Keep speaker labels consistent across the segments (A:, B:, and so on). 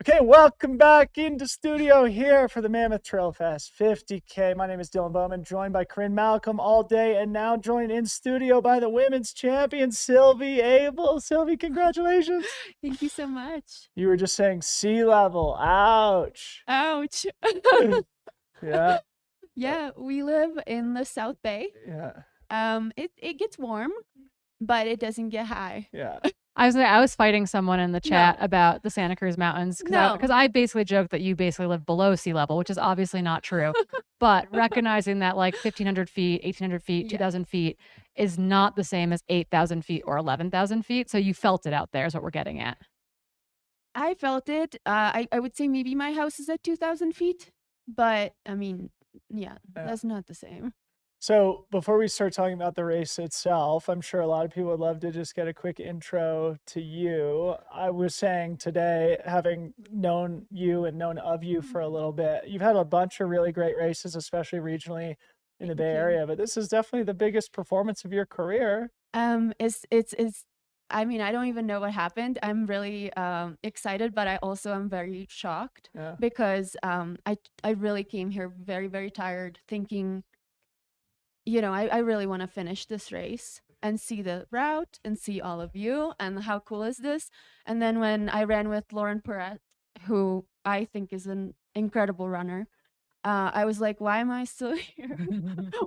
A: Okay, welcome back into studio here for the Mammoth Trailfest 50K. My name is Dylan Bowman, joined by Corinne Malcolm all day, and now joined in studio by the women's champion, Sylvie Abel. Sylvie, congratulations.
B: Thank you so much.
A: You were just saying sea level. Ouch.
B: Ouch.
A: Yeah.
B: Yeah, we live in the South Bay.
A: Yeah.
B: It gets warm, but it doesn't get high.
A: Yeah.
C: I was fighting someone in the chat
B: No.
C: about the Santa Cruz Mountains because I basically joked that you basically live below sea level, which is obviously not true. But recognizing that like 1,500 feet, 1,800 feet, 2,000 feet is not the same as 8,000 feet or 11,000 feet. So you felt it out there is what we're getting at.
B: I felt it. I would say maybe my house is at 2,000 feet, but I mean, yeah, that's not the same.
A: So before we start talking about the race itself, I'm sure a lot of people would love to just get a quick intro to you. I was saying today, having known you and known of you for a little bit, you've had a bunch of really great races, especially regionally in the Bay Area, but this is definitely the biggest performance of your career.
B: It's I mean, I don't even know what happened. I'm really excited, but I also am very shocked because I really came here very, very tired, thinking, I really want to finish this race and see the route and see all of you and how cool is this. And then when I ran with Lauren Perret, who I think is an incredible runner, I was like, why am I still here?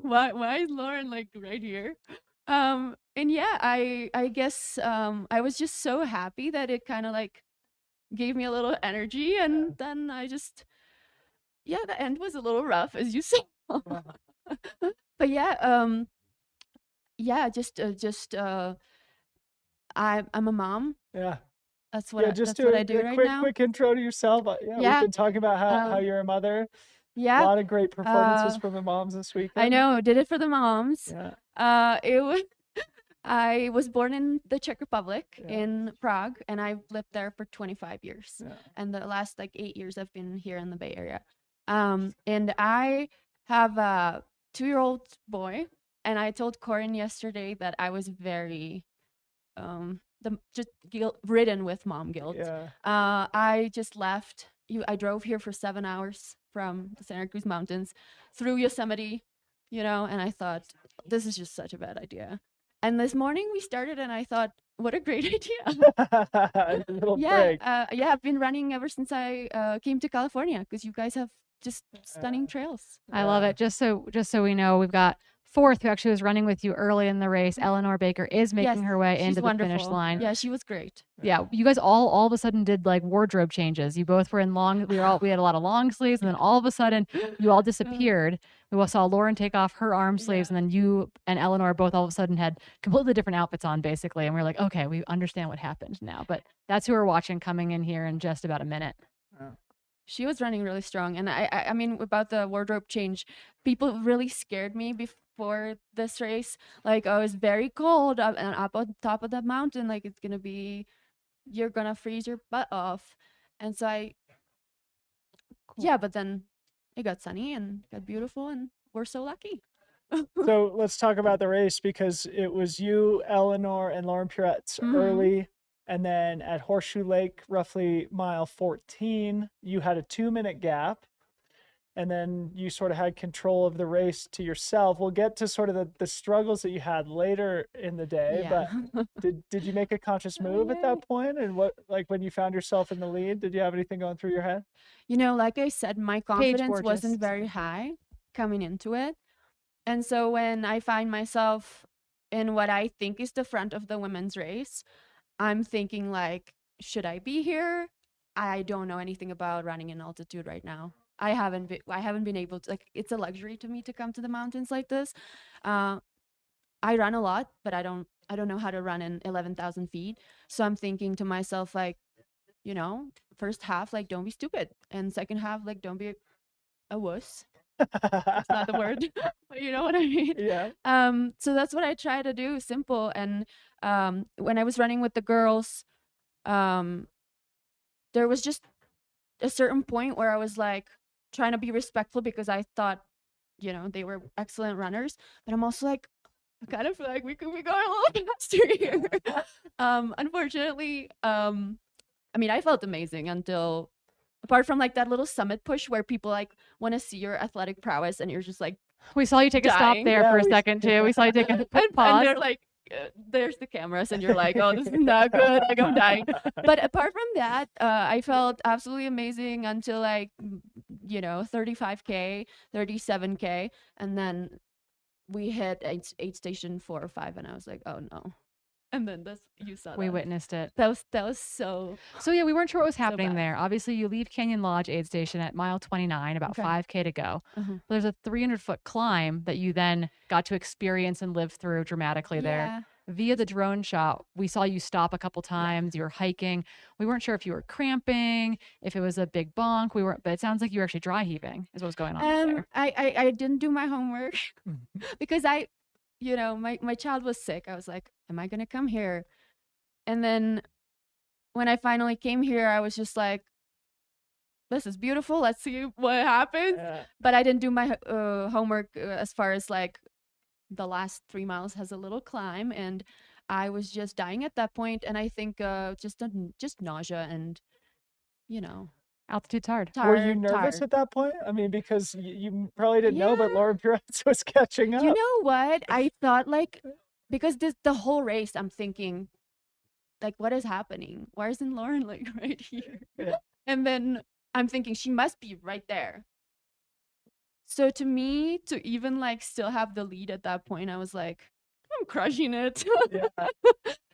B: why is Lauren like right here? And yeah, I guess I was just so happy that it kind of like gave me a little energy, and then I just the end was a little rough, as you saw. But I'm a mom.
A: Yeah.
B: That's what
A: just
B: what I do right now.
A: Quick intro to yourself. We've been talking about how you're a mother.
B: Yeah.
A: A lot of great performances from the moms this weekend.
B: I know, did it for the moms.
A: Yeah.
B: I was born in the Czech Republic in Prague, and I've lived there for 25 years.
A: Yeah.
B: And the last 8 years I've been here in the Bay Area. And I have a 2-year-old boy, and I told Corinne yesterday that I was very just ridden with mom guilt.
A: Yeah.
B: I just left. I drove here for 7 hours from the Santa Cruz Mountains through Yosemite, and I thought, this is just such a bad idea. And this morning we started, and I thought, what a great idea.
A: Break.
B: I've been running ever since I came to California, because you guys have just stunning trails.
C: I love it. Just so we know, we've got fourth, who actually was running with you early in the race. Eleanor Baker is making her way into the finish line.
B: Yeah, she was great.
C: Yeah, you guys all of a sudden did like wardrobe changes. You both were in we had a lot of long sleeves, and then all of a sudden you all disappeared. We saw Lauren take off her arm sleeves, and then you and Eleanor both all of a sudden had completely different outfits on, basically. And we were like, okay, we understand what happened now. But that's who we're watching coming in here in just about a minute.
B: She was running really strong. And I mean, about the wardrobe change, people really scared me before this race. Like, oh, it's very cold and up on top of the mountain. Like, you're going to freeze your butt off. And so but then it got sunny and got beautiful, and we're so lucky.
A: So let's talk about the race, because it was you, Eleanor, and Lauren Puret's early. And then at Horseshoe Lake, roughly mile 14, you had a 2-minute gap. And then you sort of had control of the race to yourself. We'll get to sort of the struggles that you had later in the day.
B: Yeah.
A: But did you make a conscious move at that point? And when you found yourself in the lead, did you have anything going through your head?
B: Like I said, my confidence wasn't very high coming into it. And so when I find myself in what I think is the front of the women's race, I'm thinking, like, should I be here? I don't know anything about running in altitude right now. I haven't been able to, like, it's a luxury to me to come to the mountains like this. I run a lot, but I don't know how to run in 11,000 feet. So I'm thinking to myself, like, first half, like, don't be stupid. And second half, like, don't be a wuss. It's not the word, but you know what I mean?
A: Yeah.
B: So that's what I try to do, simple. And when I was running with the girls, there was just a certain point where I was like trying to be respectful, because I thought, they were excellent runners, but I'm also like, I kind of feel like we could be going a little faster here. Unfortunately, I mean, I felt amazing until apart from like that little summit push where people like want to see your athletic prowess and you're just like
C: We saw you take a stop
B: dying.
C: there
A: Yeah,
C: for a
A: we-
C: second too. We saw you take a quick
B: and
C: pause.
B: they're like there's the cameras and you're like, oh, this is not good, like I'm dying. But apart from that, I felt absolutely amazing until like 35K, 37K, and then we hit aid station 4 or 5 and I was like, oh no. And then you saw
C: We
B: that.
C: witnessed it.
B: That was so
C: Yeah, we weren't sure what was happening
B: bad.
C: there. Obviously, you leave Canyon Lodge aid station at mile 29, about
B: Okay.
C: 5K to go.
B: Uh-huh.
C: There's a 300-foot climb that you then got to experience and live through dramatically there.
B: Yeah.
C: Via the drone shot, we saw you stop a couple times. You were hiking. We weren't sure if you were cramping, if it was a big bonk. But it sounds like you were actually dry heaving is what was going on there.
B: I didn't do my homework because my child was sick. I was like, am I gonna come here? And then when I finally came here, I was just like, this is beautiful. Let's see what happens.
A: Yeah.
B: But I didn't do my homework as far as like the last 3 miles has a little climb, and I was just dying at that point. And I think just nausea and
C: Altitude's hard.
A: Were you
B: tired.
A: nervous at that point? I mean, because you probably didn't know, but Lauren Piretz was catching up.
B: You know what? I thought like, because the whole race, I'm thinking, like, what is happening? Why isn't Lauren like right here?
A: Yeah.
B: And then I'm thinking she must be right there. So to me, to even like still have the lead at that point, I was like, I'm crushing it.
A: Yeah.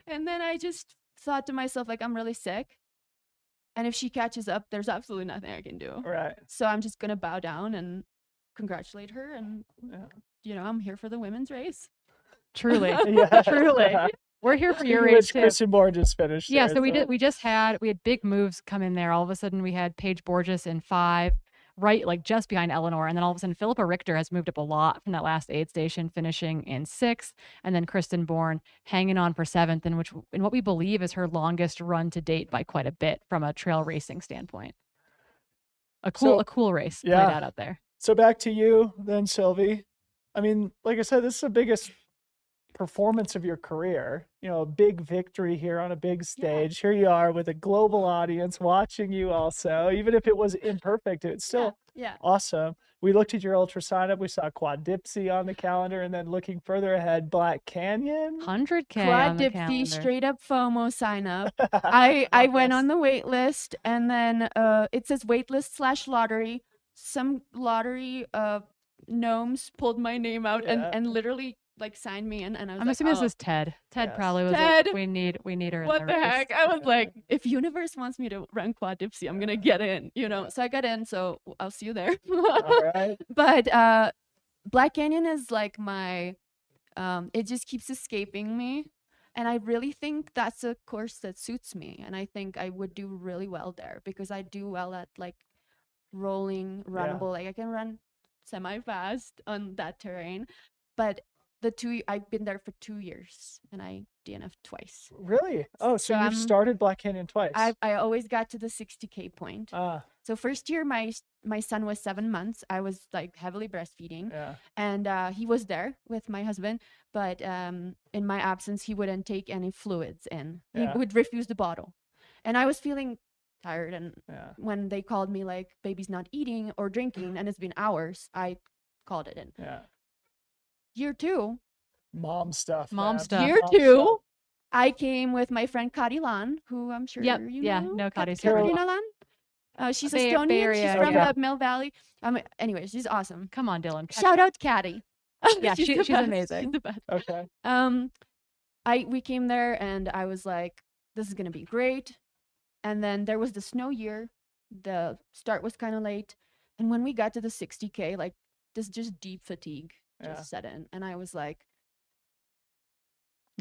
B: And then I just thought to myself, like, I'm really sick. And if she catches up, there's absolutely nothing I can do.
A: Right.
B: So I'm just going to bow down and congratulate her. And, I'm here for the women's race.
C: Truly.
A: Yeah.
C: Truly.
A: Yeah.
C: We're here for your
A: Which
C: race too.
A: Kristen Moore just finished.
C: Yeah,
A: there,
C: so we had big moves come in there. All of a sudden we had Paige Borges in 5, right, like just behind Eleanor, and then all of a sudden Philippa Richter has moved up a lot from that last aid station, finishing in 6th, and then Kristen Bourne hanging on for 7th, in what we believe is her longest run to date by quite a bit from a trail racing standpoint. A cool race played out there.
A: So back to you then, Sylvie. I mean, like I said, this is the biggest performance of your career, a big victory here on a big stage. Here you are with a global audience watching you also, even if it was imperfect, it's still awesome. We looked at your ultra sign up, we saw Quad Dipsy on the calendar, and then looking further ahead, Black Canyon,
C: 100K
B: Quad Dipsy, straight up FOMO sign up. I went on the wait list, and then it says wait list / lottery. Some lottery gnomes pulled my name out and literally like signed me in, and I was
C: I'm assuming this is Ted. Ted probably was
B: Ted.
C: like, we need her
B: What
C: in
B: the
C: the race.
B: heck? I was like, if universe wants me to run Quad Dipsy, I'm gonna get in, So I got in, so I'll see you there.
A: All right.
B: But Black Canyon is like my it just keeps escaping me, and I really think that's a course that suits me, and I think I would do really well there because I do well at like rolling, runnable. Like I can run semi-fast on that terrain, but I've been there for 2 years and I DNF'd twice.
A: Really? Oh, so you've started Black Canyon twice.
B: I always got to the 60K point. So first year my son was 7 months. I was like heavily breastfeeding, and he was there with my husband, but in my absence he wouldn't take any fluids in. He would refuse the bottle, and I was feeling tired, and when they called me like baby's not eating or drinking and it's been hours, I called it in. Year 2,
A: mom stuff.
B: Year 2, I came with my friend Kari Lan, who I'm sure you know.
C: No, Kari's
B: Karina Lan. She's Estonian. She's from the Mill Valley. Anyway, she's awesome.
C: Come on, Dylan.
B: Shout out Kari.
C: Yeah, she's amazing.
B: She's the best.
A: Okay.
B: We came there and I was like, this is gonna be great. And then there was the snow year. The start was kind of late, and when we got to the 60K, like this just deep fatigue just set in, and I was like,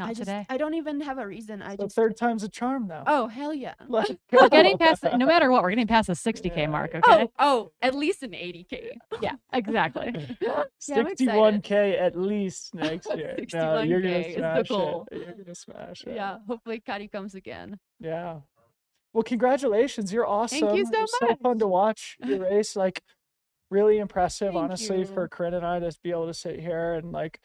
C: Not today.
B: I don't even have a reason.
A: So third time's a charm now.
B: Oh, hell yeah.
A: Let's
C: We're
A: go.
C: getting past no matter what, we're getting past the 60K mark, okay?
B: Oh, at least an 80K.
C: Yeah, exactly.
A: 61K at least next year.
B: 61K
A: you're gonna
B: is the
A: smash
B: goal.
A: it. You're gonna smash it.
B: Yeah, hopefully Kari comes again.
A: Yeah. Well, congratulations. You're awesome.
B: Thank you so
A: It's so
B: much.
A: fun to watch your race. Like, really impressive,
B: Thank
A: honestly,
B: you.
A: for Corinne and I to be able to sit here and, like,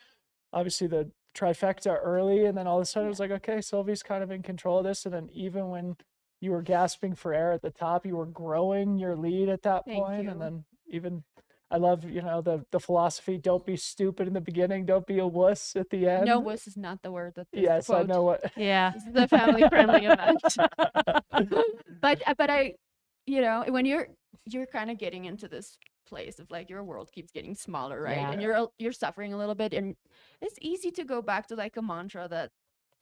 A: obviously the trifecta early, and then all of a sudden it was like, okay, Sylvie's kind of in control of this. And then even when you were gasping for air at the top. You were growing your lead at that
B: Thank
A: point,
B: you.
A: and then even I love the philosophy. Don't be stupid in the beginning. Don't be a wuss at the end.
B: No, wuss is not the word that this
A: Yes, I
B: quote.
A: know what.
C: Yeah.
B: This is a family friendly event. But I, when you're kind of getting into this place of like your world keeps getting smaller, right?
C: Yeah.
B: And you're suffering a little bit, and it's easy to go back to like a mantra that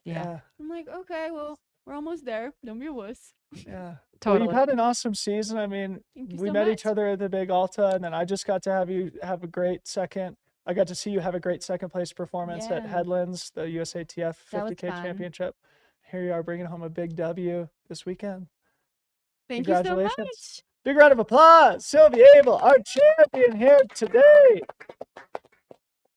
C: Yeah.
B: I'm like, okay, well, we're almost there. Don't be a wuss.
A: Yeah.
C: Totally.
A: Well, you've had an awesome season. I mean,
B: Thank you
A: we
B: so
A: met each
B: much.
A: other at the Big Alta, and then I just got to have you have a great second. I got to see you have a great second place performance at
B: Yeah.
A: Headlands, the USATF
B: That was
A: 50K
B: fun.
A: championship. Here you are bringing home a big W this weekend.
B: Thank you so
A: Congratulations.
B: much.
A: Big round of applause. Sylvie Abel, our champion here today.